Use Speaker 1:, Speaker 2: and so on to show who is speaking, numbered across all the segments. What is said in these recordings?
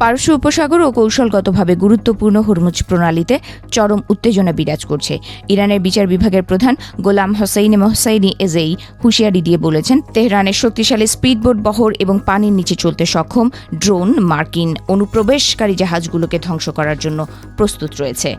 Speaker 1: পারস্য উপসাগর ও কৌশলগতভাবে গুরুত্বপূর্ণ হরমুজ প্রণালীতে চরম উত্তেজনা বিরাজ করছে। ইরানের বিচার বিভাগের প্রধান গোলাম হোসাইনি মোহসাইনি এজেই হুঁশিয়ারি দিয়ে বলেছেন, তেহরানের শক্তিশালী স্পিডবোট বহর এবং পানির নিচে চলতে সক্ষম ড্রোন মার্কিন অনুপ্রবেশকারী জাহাজগুলোকে ধ্বংস করার জন্য প্রস্তুত রয়েছে।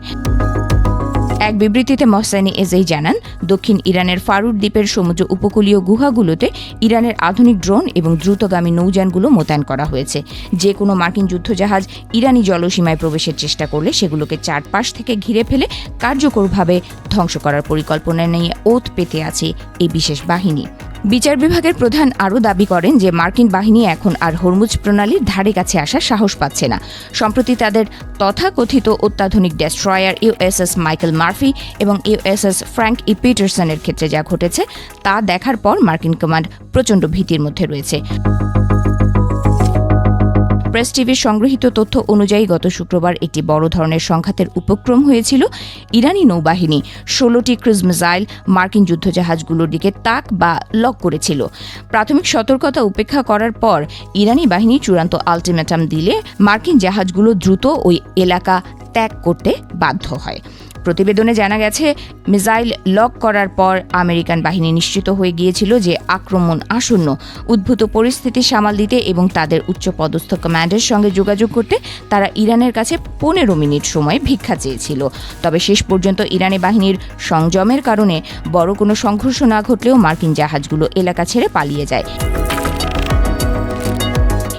Speaker 1: এক বিবৃতিতে মোহসাইনি এজেই জানান, দক্ষিণ ইরানের ফারুর দ্বীপের সমুদ্র উপকূলীয় গুহাগুলোতে ইরানের আধুনিক ড্রোন এবং দ্রুতগামী নৌযানগুলো মোতায়েন করা হয়েছে। যে কোনো মার্কিন যুদ্ধজাহাজ ইরানি জলসীমায় প্রবেশের চেষ্টা করলে সেগুলোকে চারপাশ থেকে ঘিরে ফেলে কার্যকরভাবে ধ্বংস করার পরিকল্পনা নিয়ে ওত পেতে আছে এই বিশেষ বাহিনী। বিচার বিভাগের প্রধান আরও দাবি করেন যে মার্কিন বাহিনী এখন আর হরমুজ প্রণালীর ধারে কাছে আসার সাহস পাচ্ছে না। সম্প্রতি তাদের তথাকথিত অত্যাধুনিক ডেস্ট্রয়ার ইউএসএস মাইকেল মার্ফি এবং ইউএসএস ফ্র্যাঙ্ক ই পিটারসনের ক্ষেত্রে যা ঘটেছে তা দেখার পর মার্কিন কমান্ড প্রচণ্ড ভীতির মধ্যে রয়েছে। প্রেস টিভির সংগৃহীত তথ্য অনুযায়ী গত শুক্রবার একটি বড় ধরনের সংঘাতের উপক্রম হয়েছিল। ইরানি নৌবাহিনী 16টি ক্রুজ মিসাইল মার্কিন যুদ্ধজাহাজগুলোর দিকে তাক বা লক করেছিল। প্রাথমিক সতর্কতা উপেক্ষা করার পর ইরানি বাহিনী চূড়ান্ত আলটিমেটাম দিলে মার্কিন জাহাজগুলো দ্রুত ওই এলাকা ত্যাগ করতে বাধ্য হয়। প্রতিবেদনে জানা গেছে, মিসাইল লক করার পর আমেরিকান বাহিনী নিশ্চিত হয়ে গিয়েছিল যে আক্রমণ আসন্ন। উদ্ভূত পরিস্থিতি সামাল দিতে এবং তাদের উচ্চপদস্থ কমান্ডের সঙ্গে যোগাযোগ করতে তারা ইরানের কাছে 15 মিনিট সময় ভিক্ষা চেয়েছিল। তবে শেষ পর্যন্ত ইরানি বাহিনীর সংযমের কারণে বড় কোনো সংঘর্ষ না ঘটলেও মার্কিন জাহাজগুলো এলাকা ছেড়ে পালিয়ে যায়।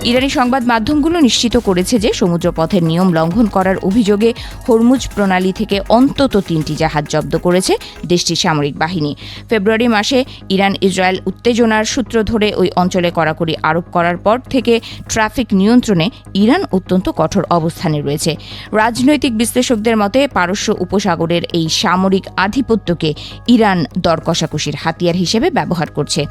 Speaker 1: ইরানি সংবাদ মাধ্যমগুলো নিশ্চিত করেছে যে সমুদ্রপথের নিয়ম লঙ্ঘন করার অভিযোগে হরমুজ প্রণালী থেকে অন্তত 3টি জাহাজ জব্দ করেছে দেশটির সামরিক বাহিনী। ফেব্রুয়ারি মাসে ইরান ইসরায়েল উত্তেজনার সূত্র ধরে ওই অঞ্চলে কড়াকড়ি আরোপ করার পর থেকে ট্রাফিক নিয়ন্ত্রণে ইরান অত্যন্ত কঠোর অবস্থানে রয়েছে। রাজনৈতিক বিশ্লেষকদের মতে পারস্য উপসাগরের এই সামরিক আধিপত্যকে ইরান দর কষাকষির হাতিয়ার হিসেবে ব্যবহার করছে।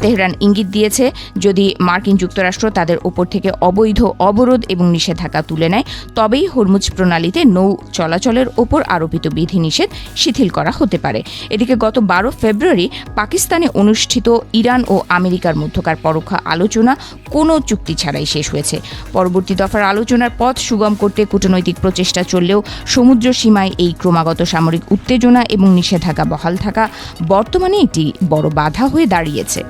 Speaker 1: তেহরান ইঙ্গিত দিয়েছে, যদি মার্কিন যুক্তরাষ্ট্র তাদের ওপর থেকে অবৈধ অবরোধ এবং নিষেধাজ্ঞা তুলে নেয় তবেই হরমুজ প্রণালীতে নৌ চলাচলের ওপর আরোপিত বিধিনিষেধ শিথিল করা হতে পারে। এদিকে গত 12 ফেব্রুয়ারি পাকিস্তানে অনুষ্ঠিত ইরান ও আমেরিকার মধ্যকার পরোক্ষ আলোচনা কোনো চুক্তি ছাড়াই শেষ হয়েছে। পরবর্তী দফার আলোচনার পথ সুগম করতে কূটনৈতিক প্রচেষ্টা চললেও সমুদ্র সীমায় এই ক্রমাগত সামরিক উত্তেজনা এবং নিষেধাজ্ঞা বহাল থাকা বর্তমানে একটি বড় বাধা হয়ে দাঁড়িয়েছে।